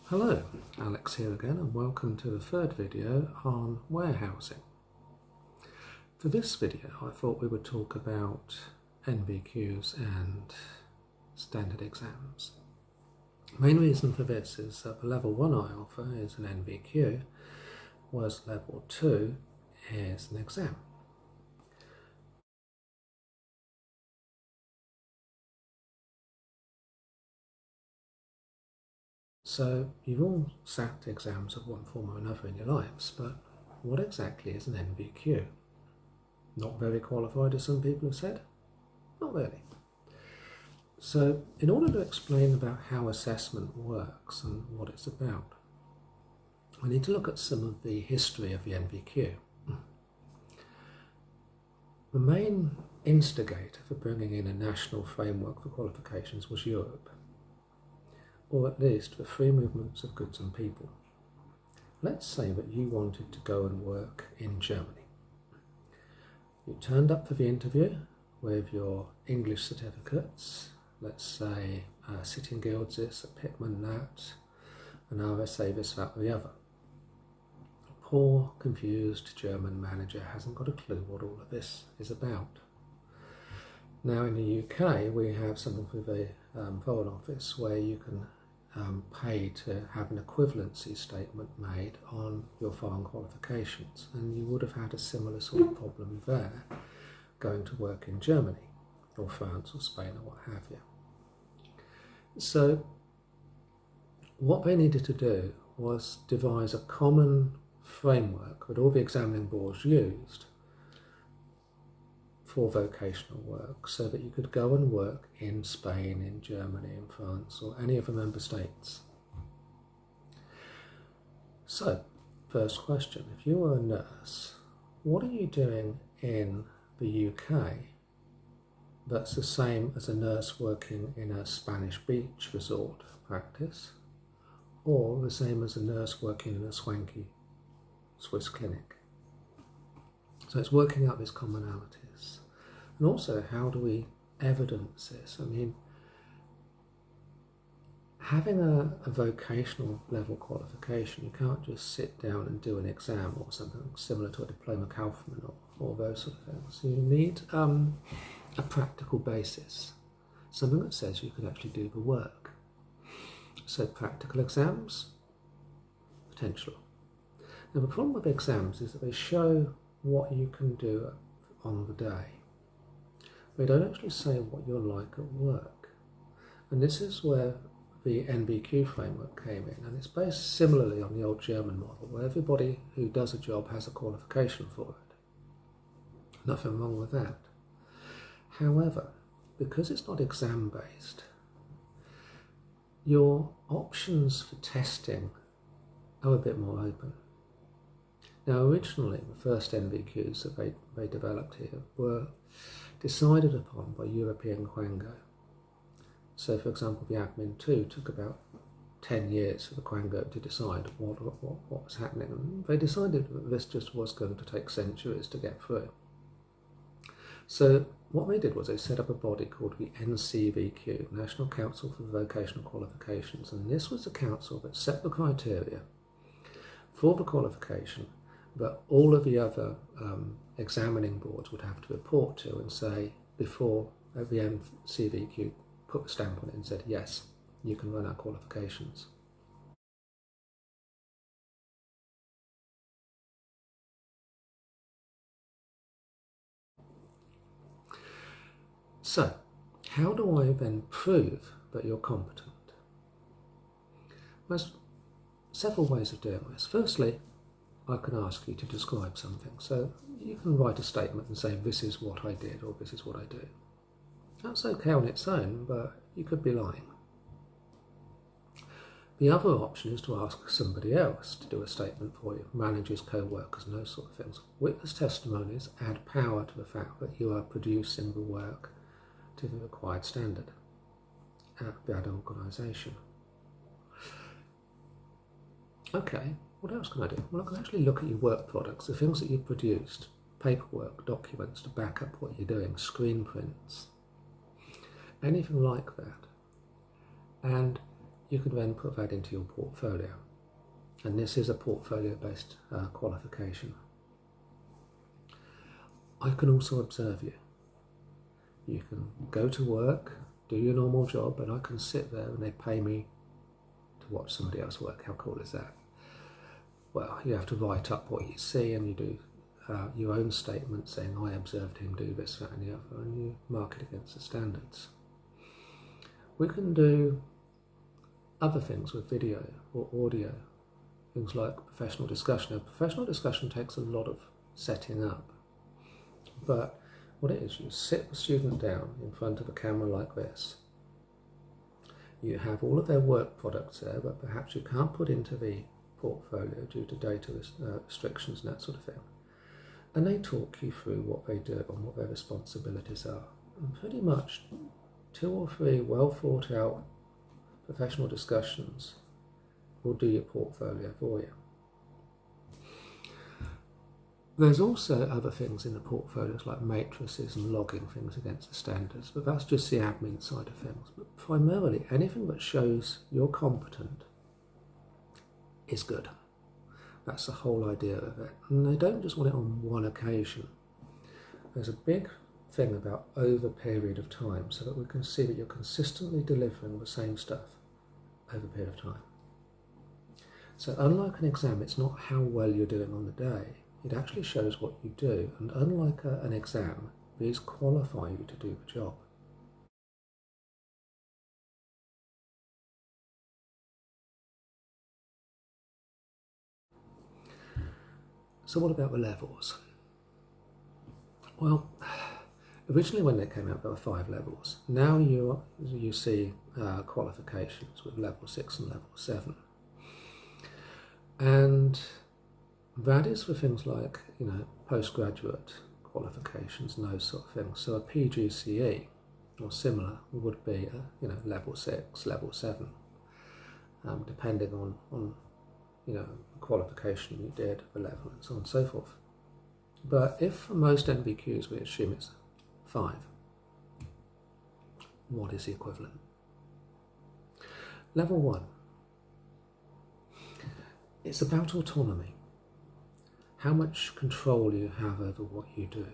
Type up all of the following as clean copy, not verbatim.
Hello, Alex here again, and welcome to the third video on warehousing. For this video I thought we would talk about NVQs and standard exams. The main reason for this is that the level 1 I offer is an NVQ, whereas level 2 is an exam. So you've all sat exams of one form or another in your lives, but what exactly is an NVQ? Not very qualified, as some people have said? Not really. So in order to explain about how assessment works and what it's about, we need to look at some of the history of the NVQ. The main instigator for bringing in a national framework for qualifications was Europe, or at least the free movements of goods and people. Let's say that you wanted to go and work in Germany. You turned up for the interview with your English certificates, let's say Sitting Guilds this, a Pitman that, an RSA this, that or the other. A poor, confused German manager hasn't got a clue what all of this is about. Now in the UK we have something for the Foreign Office where you can pay to have an equivalency statement made on your foreign qualifications, and you would have had a similar sort of problem there going to work in Germany or France or Spain or what have you. So what they needed to do was devise a common framework that all the examining boards used for vocational work, so that you could go and work in Spain, in Germany, in France, or any of the member states. So, first question, if you were a nurse, what are you doing in the UK that's the same as a nurse working in a Spanish beach resort practice, or the same as a nurse working in a swanky Swiss clinic? So it's working out these commonalities. And also, how do we evidence this? I mean, having a vocational level qualification, you can't just sit down and do an exam or something similar to a diploma Kaufmann or those sort of things. You need a practical basis, something that says you can actually do the work. So practical exams, potential. Now the problem with exams is that they show what you can do on the day. They don't actually say what you're like at work. And this is where the NVQ framework came in, and it's based similarly on the old German model, where everybody who does a job has a qualification for it. Nothing wrong with that. However, because it's not exam-based, your options for testing are a bit more open. Now originally, the first NVQs that they developed here were decided upon by European Quango. So for example, the Admin 2 took about 10 years for the Quango to decide what was happening, and they decided that this just was going to take centuries to get through. So what they did was they set up a body called the NCVQ, National Council for Vocational Qualifications, and this was the council that set the criteria for the qualification that all of the other examining boards would have to report to and say, before the NCVQ put the stamp on it and said, yes, you can run our qualifications. So, how do I then prove that you're competent? There's several ways of doing this. Firstly, I can ask you to describe something. So you can write a statement and say, this is what I did, or this is what I do. That's okay on its own, but you could be lying. The other option is to ask somebody else to do a statement for you, managers, co-workers, and those sort of things. Witness testimonies add power to the fact that you are producing the work to the required standard at that organisation. Okay. What else can I do? Well, I can actually look at your work products, the things that you've produced, paperwork, documents to back up what you're doing, screen prints, anything like that. And you can then put that into your portfolio. And this is a portfolio-based qualification. I can also observe you. You can go to work, do your normal job, and I can sit there and they pay me to watch somebody else work. How cool is that? Well, you have to write up what you see, and you do your own statement saying, I observed him do this, that and the other, and you mark it against the standards. We can do other things with video or audio, things like professional discussion. Now, professional discussion takes a lot of setting up, but what it is, you sit the student down in front of a camera like this. You have all of their work products there, but perhaps you can't put into the portfolio due to data restrictions and that sort of thing. And they talk you through what they do and what their responsibilities are. And pretty much 2 or 3 well thought out professional discussions will do your portfolio for you. There's also other things in the portfolios like matrices and logging things against the standards, but that's just the admin side of things. But primarily, anything that shows you're competent is good. That's the whole idea of it. And they don't just want it on one occasion. There's a big thing about over a period of time so that we can see that you're consistently delivering the same stuff over a period of time. So unlike an exam, it's not how well you're doing on the day. It actually shows what you do, and unlike an exam, these qualify you to do the job. So what about the levels? Well, originally when they came out there were 5 levels. Now you see qualifications with level 6 and level 7. And that is for things like, postgraduate qualifications and those sort of things. So a PGCE or similar would be, level 6, level 7, depending on the qualification you did, the level, and so on and so forth. But if for most NVQs we assume it's 5, what is the equivalent? Level 1. It's about autonomy. How much control you have over what you do.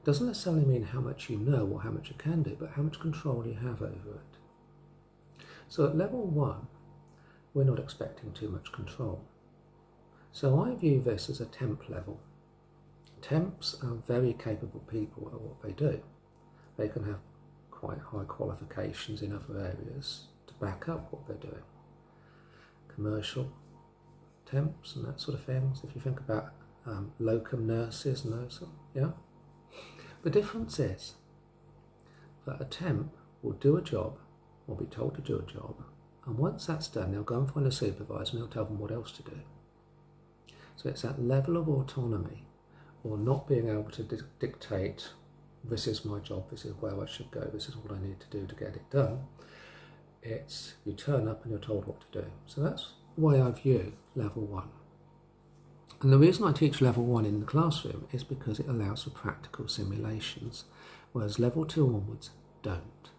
Doesn't necessarily mean how much you know or how much you can do, but how much control you have over it. So at level 1, we're not expecting too much control. So I view this as a temp level. Temps are very capable people at what they do. They can have quite high qualifications in other areas to back up what they're doing. Commercial temps and that sort of things. If you think about locum nurses and those, yeah. The difference is that a temp will do a job or be told to do a job, and once that's done, they'll go and find a supervisor and they'll tell them what else to do. So it's that level of autonomy, or not being able to dictate, this is my job, this is where I should go, this is what I need to do to get it done. It's you turn up and you're told what to do. So that's the way I view level 1. And the reason I teach level 1 in the classroom is because it allows for practical simulations, whereas level 2 onwards don't.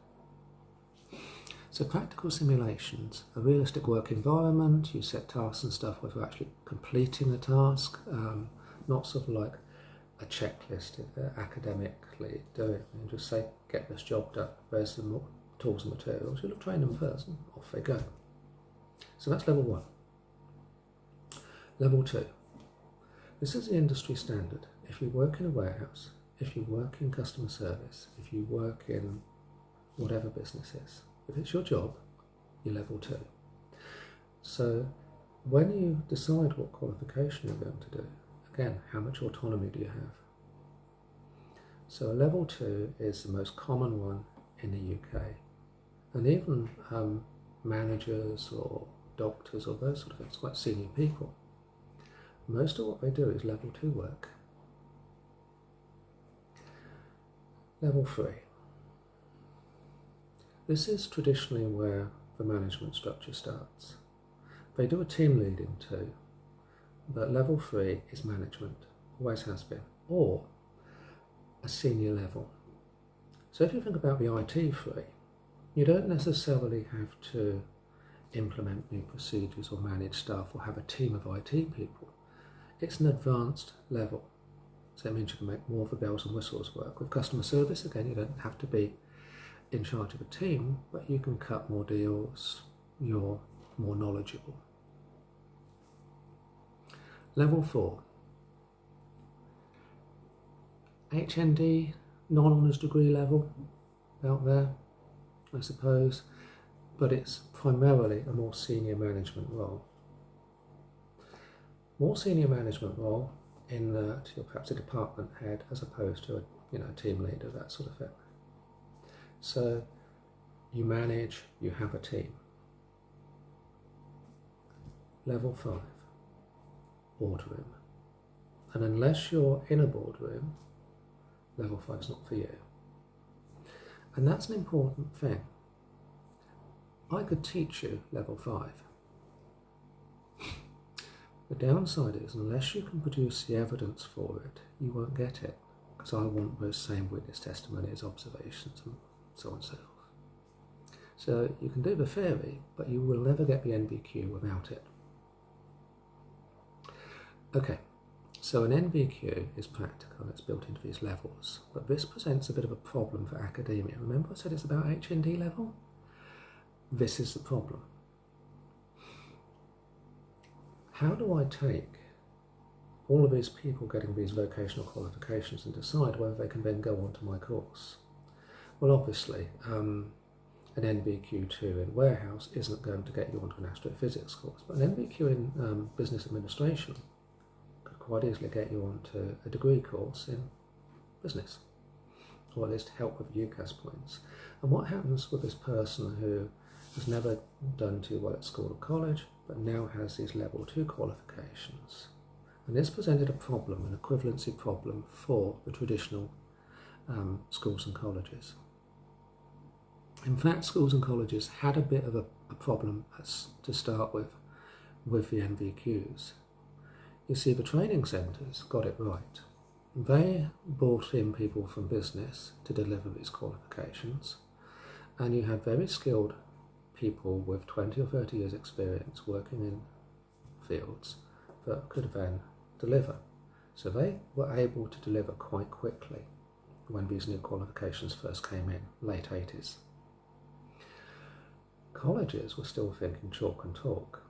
So practical simulations, a realistic work environment, you set tasks and stuff where you're actually completing the task, not sort of like a checklist academically doing. You just say, get this job done, where's the tools and materials, you'll train them first and off they go. So that's level 1. Level 2. This is the industry standard. If you work in a warehouse, if you work in customer service, if you work in whatever business is, if it's your job, you're level 2. So when you decide what qualification you're going to do, again, how much autonomy do you have? So a level 2 is the most common one in the UK. And even managers or doctors or those sort of things, quite senior people, most of what they do is level 2 work. Level 3. This is traditionally where the management structure starts. They do a team leading too, but level 3 is management, always has been, or a senior level. So if you think about the IT 3, you don't necessarily have to implement new procedures or manage staff or have a team of IT people. It's an advanced level. So it means you can make more of the bells and whistles work. With customer service, again, you don't have to be in charge of a team, but you can cut more deals, you're more knowledgeable. Level 4. HND, non-honours degree level, out there, I suppose, but it's primarily a more senior management role. More senior management role in that you're perhaps a department head as opposed to a team leader, that sort of thing. So you manage, you have a team. Level 5, boardroom. And unless you're in a boardroom, level 5 is not for you. And that's an important thing. I could teach you level 5. The downside is, unless you can produce the evidence for it, you won't get it, because I want those same witness testimonies, observations, and so on and so forth. So you can do the theory, but you will never get the NVQ without it. Okay, so an NVQ is practical, it's built into these levels, but this presents a bit of a problem for academia. Remember I said it's about HND level? This is the problem. How do I take all of these people getting these vocational qualifications and decide whether they can then go on to my course? Well, obviously, an NVQ2 in warehouse isn't going to get you onto an astrophysics course, but an NVQ in business administration could quite easily get you onto a degree course in business, or at least help with UCAS points. And what happens with this person who has never done too well at school or college, but now has these level 2 qualifications? And this presented a problem, an equivalency problem for the traditional schools and colleges. In fact, schools and colleges had a bit of a problem to start with the NVQs. You see, the training centres got it right. They brought in people from business to deliver these qualifications, and you had very skilled people with 20 or 30 years experience working in fields that could then deliver. So they were able to deliver quite quickly when these new qualifications first came in, late 80s. Colleges were still thinking chalk and talk.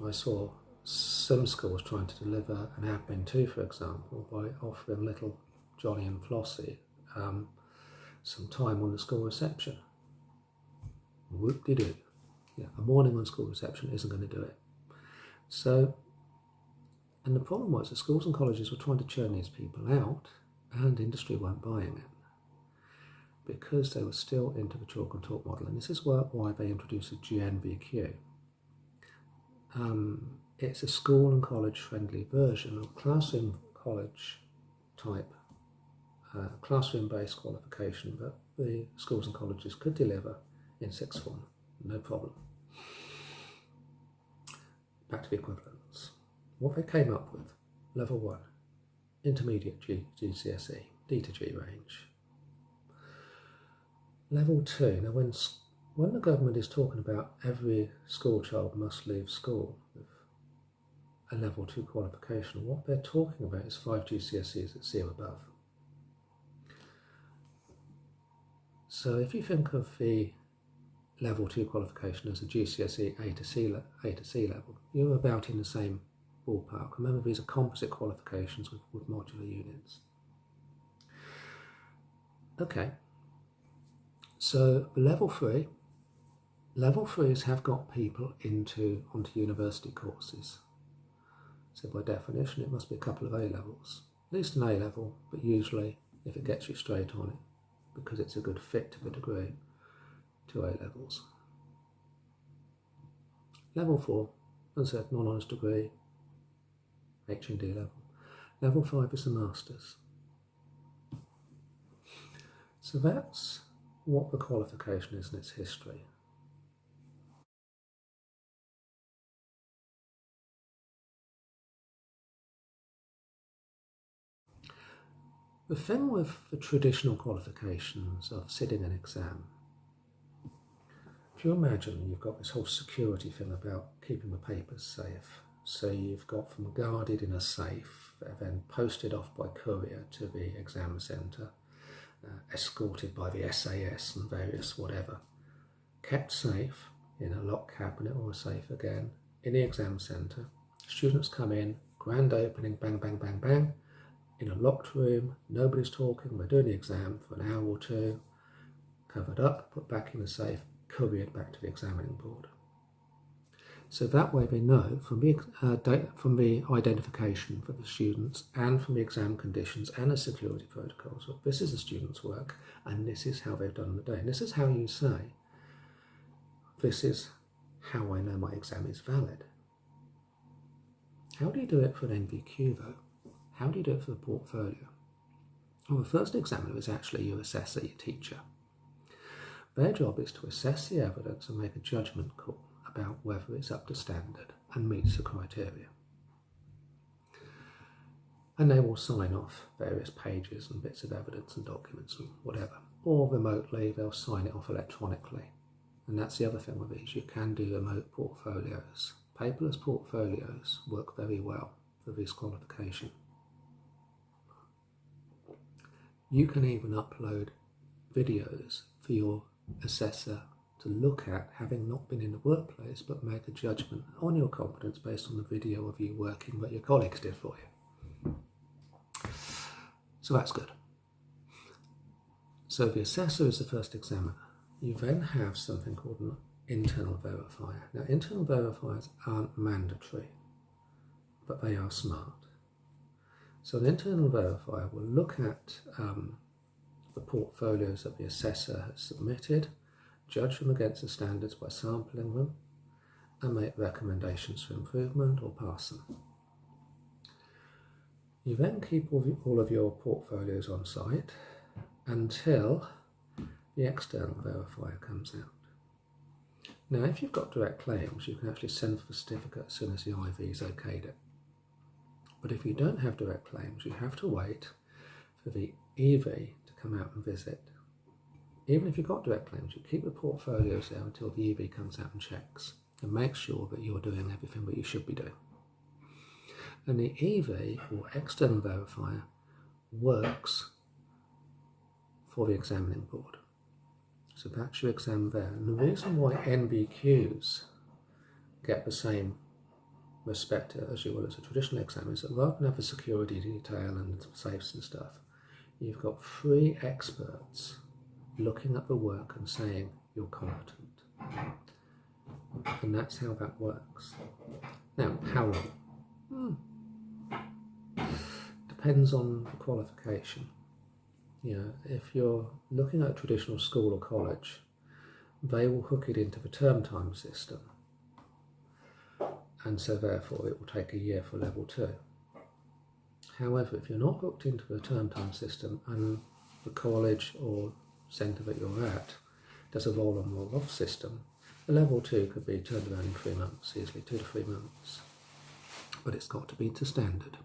I saw some schools trying to deliver an admin 2, for example, by offering little Johnny and Flossie some time on the school reception. Whoop-de-doo. Yeah, a morning on school reception isn't going to do it. So, and the problem was that schools and colleges were trying to churn these people out, and industry weren't buying it because they were still into the chalk and talk model. And this is why they introduced a GNVQ. It's a school and college friendly version of classroom college type classroom based qualification that the schools and colleges could deliver in sixth form, no problem. Back to the equivalents. What they came up with: level 1, intermediate GCSE, D to G range. Level 2, now when the government is talking about every school child must leave school with a level 2 qualification, what they're talking about is 5 GCSEs at C or above. So if you think of the level 2 qualification as a GCSE A to C level, you're about in the same ballpark. Remember, these are composite qualifications with modular units. Okay, so level 3s have got people onto university courses. So by definition, it must be a couple of A levels, at least an A level, but usually if it gets you straight on it, because it's a good fit to the degree, 2 A levels. Level 4, as I said, non-honours degree, HND level. Level 5 is the Masters. So that's what the qualification is in its history. The thing with the traditional qualifications of sitting an exam, if you imagine you've got this whole security thing about keeping the papers safe, so you've got them guarded in a safe, then posted off by courier to the exam centre, escorted by the SAS and various whatever, kept safe in a locked cabinet or a safe again, in the exam centre. Students come in, grand opening, bang, bang, bang, bang, in a locked room, nobody's talking, we're doing the exam for an hour or two, covered up, put back in the safe, couriered back to the examining board. So that way they know from the identification for the students and from the exam conditions and the security protocols, well, this is the student's work and this is how they've done the day. And this is how you say, this is how I know my exam is valid. How do you do it for an NVQ though? How do you do it for the portfolio? Well, the first examiner is actually your assessor, your teacher. Their job is to assess the evidence and make a judgment call about whether it's up to standard and meets the criteria. And they will sign off various pages and bits of evidence and documents and whatever. Or remotely, they'll sign it off electronically. And that's the other thing with these, you can do remote portfolios. Paperless portfolios work very well for this qualification. You can even upload videos for your assessor to look at, having not been in the workplace, but make a judgment on your competence based on the video of you working that your colleagues did for you. So that's good. So the assessor is the first examiner. You then have something called an internal verifier. Now, internal verifiers aren't mandatory, but they are smart. So an internal verifier will look at the portfolios that the assessor has submitted, judge them against the standards by sampling them, and make recommendations for improvement or pass them. You then keep all of your portfolios on site until the external verifier comes out. Now, if you've got direct claims, you can actually send for the certificate as soon as the IV's okayed it. But if you don't have direct claims, you have to wait for the EV to come out and visit. Even if you've got direct claims, you keep the portfolios there until the EV comes out and checks and makes sure that you're doing everything that you should be doing. And the EV, or external verifier, works for the examining board. So that's your exam there. And the reason why NVQs get the same respect as you will as a traditional exam is that rather than have the security detail and safes and stuff, you've got 3 experts looking at the work and saying you're competent. And that's how that works. Now, how long? Depends on the qualification. You know, if you're looking at a traditional school or college, they will hook it into the term time system. And so therefore it will take a year for level 2. However, if you're not hooked into the term time system and the college or centre that you're at does a roll on roll off system, the level 2 could be turned around in 3 months, easily 2 to 3 months. But it's got to be to standard.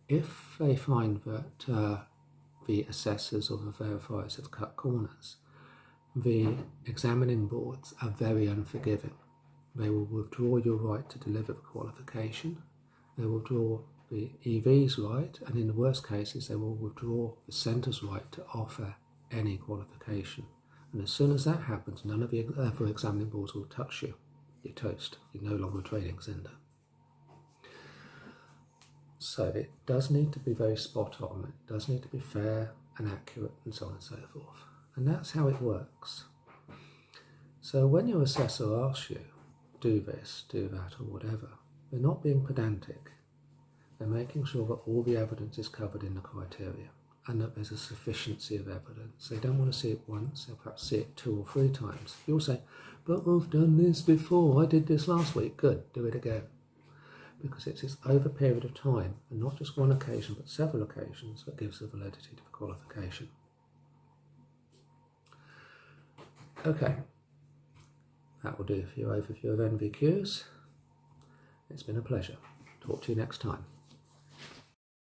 If they find that the assessors or the verifiers have cut corners, the examining boards are very unforgiving. They will withdraw your right to deliver the qualification, they will withdraw the EV's right, and in the worst cases they will withdraw the centre's right to offer any qualification. And as soon as that happens, none of the other examining boards will touch you. You're toast. You're no longer a training centre. So it does need to be very spot on, it does need to be fair and accurate and so on and so forth. And that's how it works. So when your assessor asks you, do this, do that or whatever, they're not being pedantic. They're making sure that all the evidence is covered in the criteria and that there's a sufficiency of evidence. They don't want to see it once, they'll perhaps see it 2 or 3 times. You'll say, but I've done this before, I did this last week. Good, do it again. Because it's this over a period of time, and not just one occasion, but several occasions, that gives the validity to the qualification. Okay, that will do for your overview of NVQs. It's been a pleasure. Talk to you next time.